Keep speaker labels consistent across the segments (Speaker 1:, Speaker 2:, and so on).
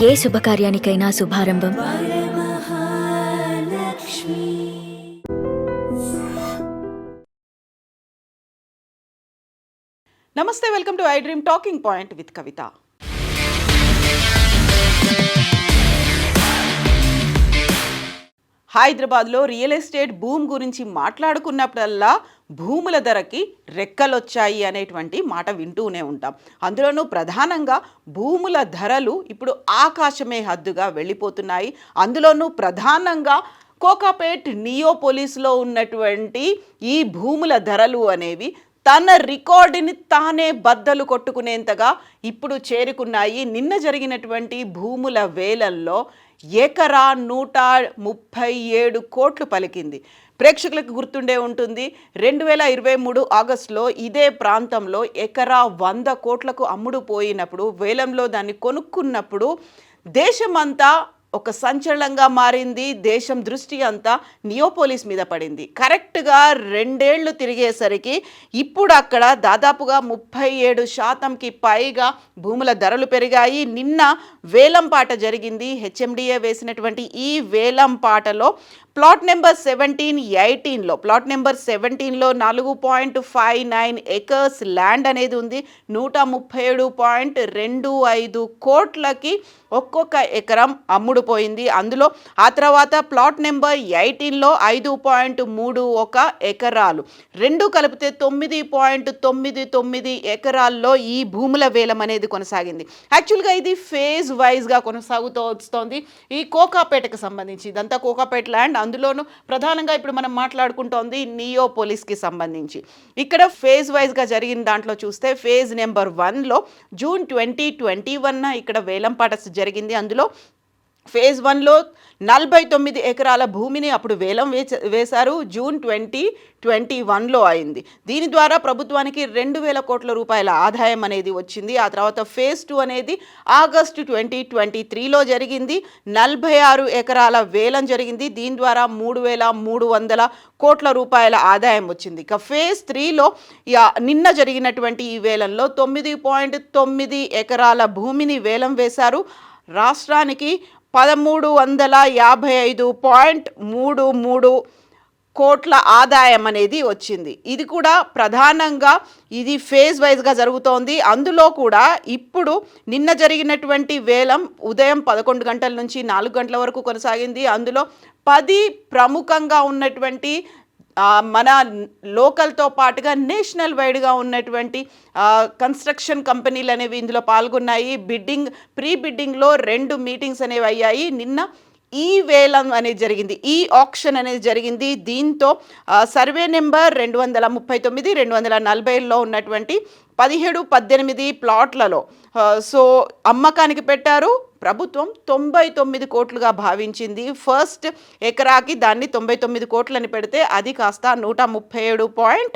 Speaker 1: ఏ శుభకార్యానికైనా శుభారంభం
Speaker 2: నమస్తే, welcome to I dream talking point with Kavitha. హైదరాబాద్లో రియల్ ఎస్టేట్ భూమి గురించి మాట్లాడుకున్నప్పుడల్లా భూముల ధరకి రెక్కలొచ్చాయి అనేటువంటి మాట వింటూనే ఉంటాం. అందులోనూ ప్రధానంగా భూముల ధరలు ఇప్పుడు ఆకాశమే హద్దుగా వెళ్ళిపోతున్నాయి. అందులోనూ ప్రధానంగా కోకాపేట్ నియోపోలిస్లో ఉన్నటువంటి ఈ భూముల ధరలు అనేవి తన రికార్డుని తానే బద్దలు కొట్టుకునేంతగా ఇప్పుడు చేరుకున్నాయి. నిన్న జరిగినటువంటి భూముల వేలంలో ఎకరా 137 కోట్లు పలికింది. ప్రేక్షకులకు గుర్తుండే ఉంటుంది, 2023 ఆగస్టులో ఇదే ప్రాంతంలో ఎకరా 100 కోట్లకు అమ్ముడు పోయినప్పుడు, వేలంలో దాన్ని కొనుక్కున్నప్పుడు దేశమంతా ఒక సంచలనంగా మారింది. దేశం దృష్టి అంతా నియోపోలిస్ మీద పడింది. కరెక్ట్గా 2 ఏళ్ళు తిరిగేసరికి ఇప్పుడు అక్కడ దాదాపుగా 37% పైగా భూముల ధరలు పెరిగాయి. నిన్న వేలం పాట జరిగింది. హెచ్ఎండిఏ వేసినటువంటి ఈ వేలం పాటలో ప్లాట్ నెంబర్ 17-18లో 4.59 ఎకర్స్ ల్యాండ్ అనేది ఉంది. 137.25 కోట్లకి ఒక్కొక్క ఎకరం అమ్ముడుపోయింది. అందులో ఆ తర్వాత ప్లాట్ నెంబర్ 18లో 5.31 ఎకరాలు, రెండు కలిపితే 9.99 ఎకరాల్లో ఈ భూముల వేలం అనేది కొనసాగింది. యాక్చువల్గా ఇది ఫేజ్ వైజ్గా కొనసాగుతూ వస్తోంది. ఈ కోకాపేటకు సంబంధించి, ఇదంతా కోకాపేట ల్యాండ్. అందులోనూ ప్రధానంగా ఇప్పుడు మనం మాట్లాడుకుంటోంది నియోపోలిస్కి సంబంధించి. ఇక్కడ ఫేజ్ వైజ్గా జరిగిన దాంట్లో చూస్తే ఫేజ్ నెంబర్ 1లో జూన్ 2021 ఇక్కడ వేలంపాట జరిగింది. అందులో ఫేజ్ 1లో 49 ఎకరాల భూమిని అప్పుడు వేలం వేశారు. జూన్ 2021లో అయింది. దీని ద్వారా ప్రభుత్వానికి 2,000 కోట్ల రూపాయల ఆదాయం అనేది వచ్చింది. ఆ తర్వాత ఫేజ్ 2 అనేది ఆగస్టు 2023లో జరిగింది. 46 ఎకరాల వేలం జరిగింది. దీని ద్వారా 3,300 కోట్ల రూపాయల ఆదాయం వచ్చింది. ఇక ఫేజ్ 3లో నిన్న జరిగినటువంటి ఈ వేలంలో 9.9 ఎకరాల భూమిని వేలం వేశారు. రాష్ట్రానికి 1,355.33 కోట్ల ఆదాయం అనేది వచ్చింది. ఇది కూడా ప్రధానంగా ఇది ఫేజ్ వైజ్గా జరుగుతోంది. అందులో కూడా ఇప్పుడు నిన్న జరిగినటువంటి వేలం ఉదయం 11 గంటల నుంచి 4 గంటల వరకు కొనసాగింది. అందులో 10 ప్రముఖంగా ఉన్నటువంటి మన లోకల్తో పాటుగా నేషనల్ వైడ్గా ఉన్నటువంటి కన్స్ట్రక్షన్ కంపెనీలు అనేవి ఇందులో పాల్గొన్నాయి. ప్రీ బిడ్డింగ్లో 2 మీటింగ్స్ అనేవి అయ్యాయి. నిన్న ఈ వేలం అనేది జరిగింది, ఈ ఆక్షన్ అనేది జరిగింది. దీంతో సర్వే నెంబర్ 239, 240లో ఉన్నటువంటి 17-18 ప్లాట్లలో అమ్మకానికి పెట్టారు. ప్రభుత్వం 99 కోట్లుగా భావించింది. ఫస్ట్ ఎకరాకి దాన్ని 99 కోట్లని పెడితే అది కాస్త 137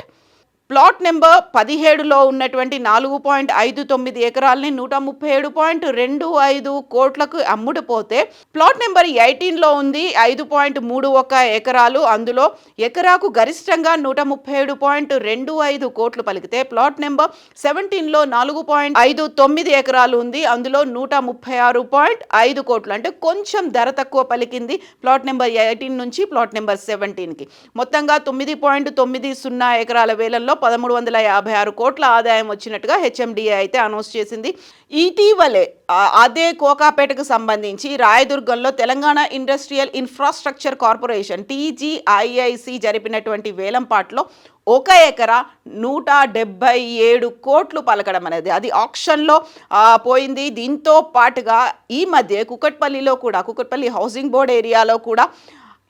Speaker 2: ప్లాట్ నెంబర్ 17లో ఉన్నటువంటి 4.59 ఎకరాలని 137.25 కోట్లకు అమ్ముడుపోతే, ప్లాట్ నెంబర్ 18లో ఉంది 5.31 ఎకరాలు. అందులో ఎకరాకు గరిష్టంగా 137.25 కోట్లు పలికితే, ప్లాట్ నెంబర్ 17లో 4.59 ఎకరాలు ఉంది. అందులో 136.5 కోట్లు, అంటే కొంచెం ధర తక్కువ పలికింది ప్లాట్ నెంబర్ 18 నుంచి ప్లాట్ నెంబర్ 17కి. మొత్తంగా 9.90 ఎకరాల వేలంలో 1,356 కోట్ల ఆదాయం వచ్చినట్టుగా హెచ్ఎండిఏ అయితే అనౌన్స్ చేసింది. ఇటీవలే అదే కోకాపేటకు సంబంధించి రాయదుర్గంలో Telangana industrial infrastructure corporation TGIIC జరిపినటువంటి వేలంపాట్లో 1 ఎకరా 177 కోట్లు పలకడం అనేది అది ఆక్షన్లో పోయింది. దీంతో పాటుగా ఈ మధ్య కుకట్పల్లి హౌసింగ్ బోర్డ్ ఏరియాలో కూడా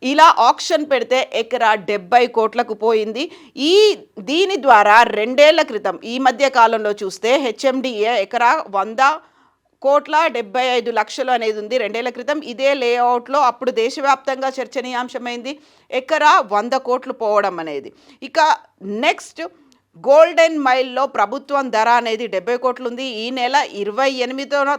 Speaker 2: ఇలా ఆక్షన్ పెడితే ఎకరా 70 కోట్లకు పోయింది. దీని ద్వారా 2 ఏళ్ల క్రితం ఈ మధ్య కాలంలో చూస్తే హెచ్ఎండిఏ ఎకరా 100.75 లక్షలు అనేది ఉంది 2 ఏళ్ల క్రితం. ఇదే లేఅవుట్లో అప్పుడు దేశవ్యాప్తంగా చర్చనీయాంశమైంది ఎకరా 100 కోట్లు పోవడం అనేది. ఇక నెక్స్ట్ గోల్డెన్ మైల్లో ప్రభుత్వం ధర అనేది 70 కోట్లు ఉంది. ఈ నెల 28వ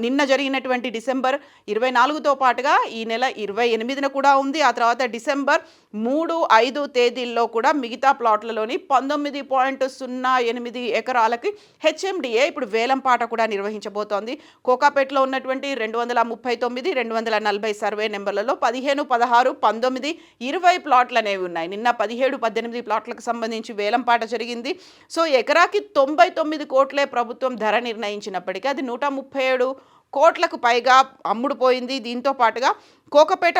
Speaker 2: నిన్న జరిగినటువంటి డిసెంబర్ 24తో పాటుగా ఈ నెల 28న కూడా ఉంది. ఆ తర్వాత డిసెంబర్ 3, 5 తేదీల్లో కూడా మిగతా ప్లాట్లలోని 19.08 ఎకరాలకి హెచ్ఎండిఏ ఇప్పుడు వేలంపాట కూడా నిర్వహించబోతోంది. కోకాపేటలో ఉన్నటువంటి 239, 240 సర్వే నెంబర్లలో 15, 16, 19, 20 ప్లాట్లు అనేవి ఉన్నాయి. నిన్న 17, 18 ప్లాట్లకు సంబంధించి వేలంపాట జరిగింది. సో ఎకరాకి 99 కోట్లే ప్రభుత్వం ధర నిర్ణయించినప్పటికీ అది 137 కోట్లకు పైగా అమ్ముడుపోయింది. దీంతో పాటుగా కోకపేట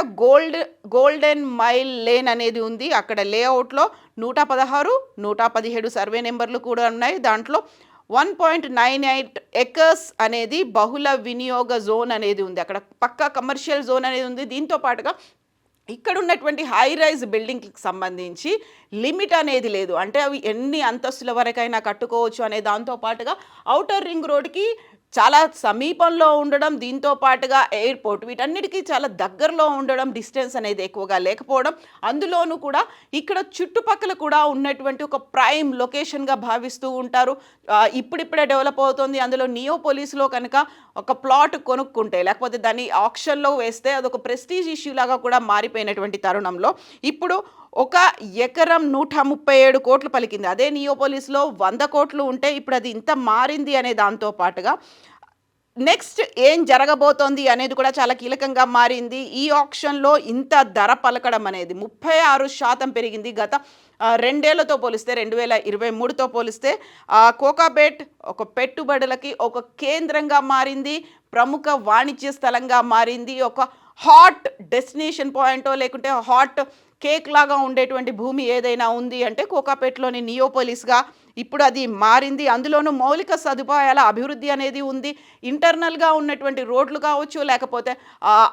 Speaker 2: గోల్డెన్ మైల్ లేన్ అనేది ఉంది. అక్కడ లేఅవుట్లో 116, 117 సర్వే నెంబర్లు కూడా ఉన్నాయి. దాంట్లో 1.98 ఎకర్స్ అనేది బహుళ వినియోగ జోన్ అనేది ఉంది. అక్కడ పక్కా కమర్షియల్ జోన్ అనేది ఉంది. దీంతో పాటుగా ఇక్కడ ఉన్నటువంటి హై రైజ్ బిల్డింగ్కి సంబంధించి లిమిట్ అనేది లేదు. అంటే అవి ఎన్ని అంతస్తుల వరకైనా కట్టుకోవచ్చు అనే దాంతో పాటుగా ఔటర్ రింగ్ రోడ్కి చాలా సమీపంలో ఉండడం, దీంతో పాటుగా ఎయిర్పోర్ట్, వీటన్నిటికీ చాలా దగ్గరలో ఉండడం, డిస్టెన్స్ అనేది ఎక్కువగా లేకపోవడం, అందులోనూ కూడా ఇక్కడ చుట్టుపక్కల కూడా ఉన్నటువంటి ఒక ప్రైమ్ లొకేషన్గా భావిస్తూ ఉంటారు. ఇప్పుడిప్పుడే డెవలప్ అవుతుంది. అందులో నియోపోలిస్లో కనుక ఒక ప్లాట్ కొనుక్కుంటే లేకపోతే దాన్ని ఆక్షన్లో వేస్తే అదొక ప్రెస్టీజ్ ఇష్యూ లాగా కూడా మారిపోయినటువంటి తరుణంలో ఇప్పుడు ఒక ఎకరం 137 కోట్లు పలికింది. అదే నియోపోలిస్లో 100 కోట్లు ఉంటే ఇప్పుడు అది ఇంత మారింది అనే దాంతో పాటుగా నెక్స్ట్ ఏం జరగబోతోంది అనేది కూడా చాలా కీలకంగా మారింది. ఈ ఆక్షన్లో ఇంత ధర పలకడం అనేది 36% పెరిగింది. గత 2 ఏళ్లతో పోలిస్తే 2023తో పోలిస్తే కోకాపేట్ ఒక పెట్టుబడులకి ఒక కేంద్రంగా మారింది, ప్రముఖ వాణిజ్య స్థలంగా మారింది, ఒక హాట్ డెస్టినేషన్ పాయింటో లేకుంటే హాట్ కేక్ లాగా ఉండేటువంటి భూమి ఏదైనా ఉంది అంటే కోకాపేటలోని నియోపోలిస్గా ఇప్పుడు అది మారింది. అందులోనూ మౌలిక సదుపాయాల అభివృద్ధి అనేది ఉంది. ఇంటర్నల్గా ఉన్నటువంటి రోడ్లు కావచ్చు, లేకపోతే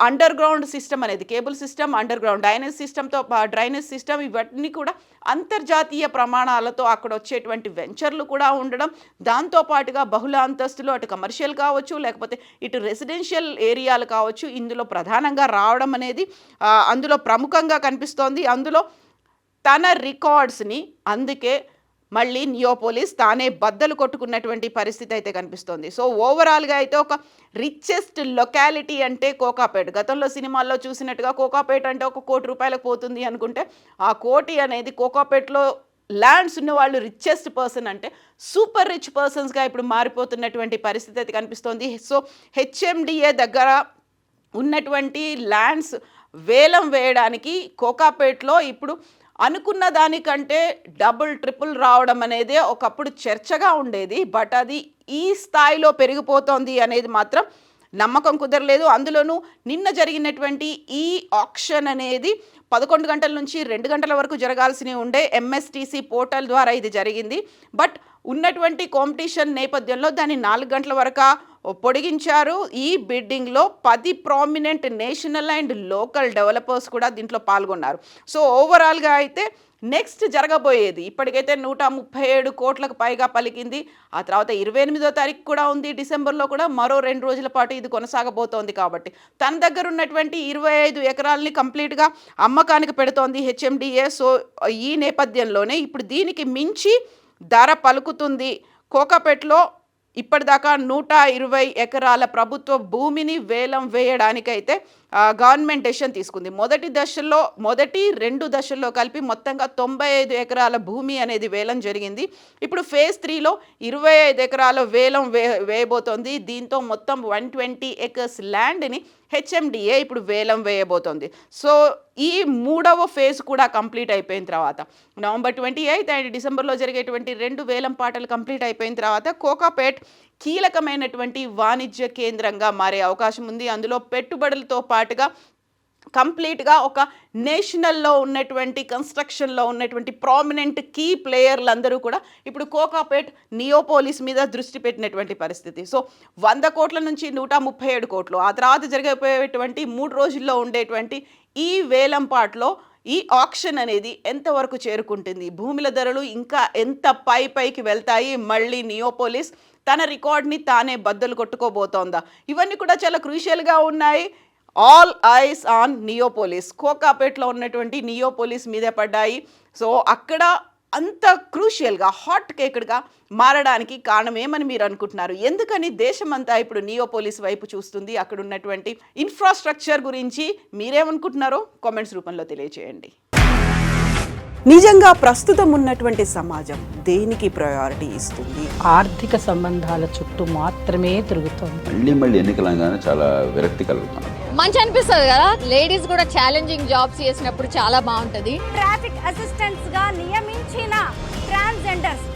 Speaker 2: అండర్ గ్రౌండ్ సిస్టమ్ అనేది cable system, under ground drainage system ఇవన్నీ కూడా అంతర్జాతీయ ప్రమాణాలతో అక్కడ వచ్చేటువంటి వెంచర్లు కూడా ఉండడం, దాంతోపాటుగా బహుళ అంతస్తులు అటు కమర్షియల్ కావచ్చు లేకపోతే ఇటు రెసిడెన్షియల్ ఏరియాలు కావచ్చు ఇందులో ప్రధానంగా రావడం అనేది అందులో ప్రముఖంగా కనిపిస్తోంది. అందులో తన రికార్డ్స్ని అందుకే మళ్ళీ నియోపోలిస్ తానే బద్దలు కొట్టుకున్నటువంటి పరిస్థితి అయితే కనిపిస్తోంది. సో ఓవరాల్గా అయితే ఒక రిచెస్ట్ లొకాలిటీ అంటే కోకాపేట్. గతంలో సినిమాల్లో చూసినట్టుగా కోకాపేట్ అంటే 1 కోటి రూపాయలకు పోతుంది అనుకుంటే ఆ కోటి అనేది కోకాపేట్లో ల్యాండ్స్ ఉన్న వాళ్ళు రిచెస్ట్ పర్సన్ అంటే సూపర్ రిచ్ పర్సన్స్గా ఇప్పుడు మారిపోతున్నటువంటి పరిస్థితి అయితే కనిపిస్తోంది. సో హెచ్ఎండిఏ దగ్గర ఉన్నటువంటి ల్యాండ్స్ వేలం వేయడానికి కోకాపేట్లో ఇప్పుడు అనుకున్న దానికంటే డబుల్ ట్రిపుల్ రావడం అనేది ఒకప్పుడు చర్చగా ఉండేది. బట్ అది ఈ స్థాయిలో పెరిగిపోతోంది అనేది మాత్రం నమ్మకం కుదరలేదు. అందులోనూ నిన్న జరిగినటువంటి ఈ ఆక్షన్ అనేది 11 గంటల నుంచి 2 గంటల వరకు జరగాల్సి ఉండే ఎంఎస్టీసీ పోర్టల్ ద్వారా ఇది జరిగింది. బట్ ఉన్నటువంటి కాంపిటీషన్ నేపథ్యంలో దాన్ని 4 గంటల వరకు పొడిగించారు. ఈ బిడ్డింగ్లో 10 prominent national and local developers కూడా దీంట్లో పాల్గొన్నారు. సో ఓవరాల్గా అయితే నెక్స్ట్ జరగబోయేది ఇప్పటికైతే 137 కోట్లకు పైగా పలికింది. ఆ తర్వాత 28వ తారీఖు కూడా ఉంది. డిసెంబర్లో కూడా మరో 2 రోజుల పాటు ఇది కొనసాగబోతోంది. కాబట్టి తన దగ్గర ఉన్నటువంటి 25 ఎకరాలని కంప్లీట్గా అమ్మకానికి పెడుతోంది హెచ్ఎండిఏ. సో ఈ నేపథ్యంలోనే ఇప్పుడు దీనికి మించి ధర పలుకుతుంది. కోకాపేటలో ఇప్పటిదాకా 120 ఎకరాల ప్రభుత్వ భూమిని వేలం వేయడానికైతే గవర్నమెంట్ డెసిషన్ తీసుకుంది. మొదటి 2 దశల్లో కలిపి మొత్తంగా 95 ఎకరాల భూమి అనేది వేలం జరిగింది. ఇప్పుడు ఫేజ్ 3లో 25 ఎకరాల వేలం వేయబోతోంది. దీంతో మొత్తం 120 ఎకర్స్ ల్యాండ్ని హెచ్ఎండిఏ ఇప్పుడు వేలం వేయబోతోంది. సో ఈ 3వ ఫేజ్ కూడా కంప్లీట్ అయిపోయిన తర్వాత నవంబర్ 28 అండ్ డిసెంబర్లో జరిగేటువంటి 2 వేలం పాటలు కంప్లీట్ అయిపోయిన తర్వాత కోకాపేట్ కీలకమైనటువంటి వాణిజ్య కేంద్రంగా మారే అవకాశం ఉంది. అందులో పెట్టుబడులతో పాటుగా కంప్లీట్గా ఒక నేషనల్లో ఉన్నటువంటి కన్స్ట్రక్షన్లో ఉన్నటువంటి ప్రామినెంట్ కీ ప్లేయర్లందరూ కూడా ఇప్పుడు కోకాపేట్ నియోపోలిస్ మీద దృష్టి పెట్టినటువంటి పరిస్థితి. సో 100 కోట్ల నుంచి 137 కోట్లు ఆ తర్వాత జరిగిపోయేటువంటి 3 రోజుల్లో ఉండేటువంటి ఈ వేలంపాట్లో ఈ ఆక్షన్ అనేది ఎంతవరకు చేరుకుంటుంది, భూముల ధరలు ఇంకా ఎంత పైకి వెళ్తాయి, మళ్ళీ నియోపోలిస్ తన రికార్డ్ని తానే బద్దలు కొట్టుకోబోతోందా, ఇవన్నీ కూడా చాలా క్రూషియల్గా ఉన్నాయి. All eyes on Neopolis. కోకాపేట్లో ఉన్నటువంటి నియోపోలిస్ మీద పడ్డాయి. సో అక్కడ అంత క్రూషియల్గా హాట్ కేక్డ్గా మారడానికి కారణం ఏమని మీరు అనుకుంటున్నారు? ఎందుకని దేశమంతా ఇప్పుడు నియోపోలిస్ వైపు చూస్తుంది? అక్కడ ఉన్నటువంటి ఇన్ఫ్రాస్ట్రక్చర్ గురించి మీరేమనుకుంటున్నారో కామెంట్స్ రూపంలో తెలియజేయండి. నిజంగా ప్రస్తుతం ఉన్నటువంటి సమాజం దేనికి ప్రయారిటీ ఇస్తుంది?
Speaker 3: ఆర్థిక సంబంధాల చుట్టూ మాత్రమే తిరుగుతోంది.
Speaker 4: మళ్ళీ ఎన్నికలంగానే చాలా విరక్తి కలుగుతున్నాం.
Speaker 5: మంచి అనిపిస్తుంది కదా, లేడీస్ కూడా ఛాలెంజింగ్ జాబ్స్ చేసినప్పుడు చాలా బాగుంటది.
Speaker 6: ట్రాఫిక్ అసిస్టెంట్స్ గా నియమించిన ట్రాన్స్జెండర్స్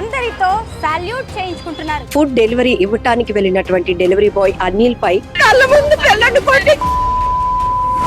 Speaker 6: అందరితో సాల్యూట్ చేయించుకుంటున్నారు.
Speaker 7: ఫుడ్ డెలివరీ ఇవ్వటానికి వెళ్ళినటువంటి డెలివరీ బాయ్ అనిల్ పై కళ్ళ ముందు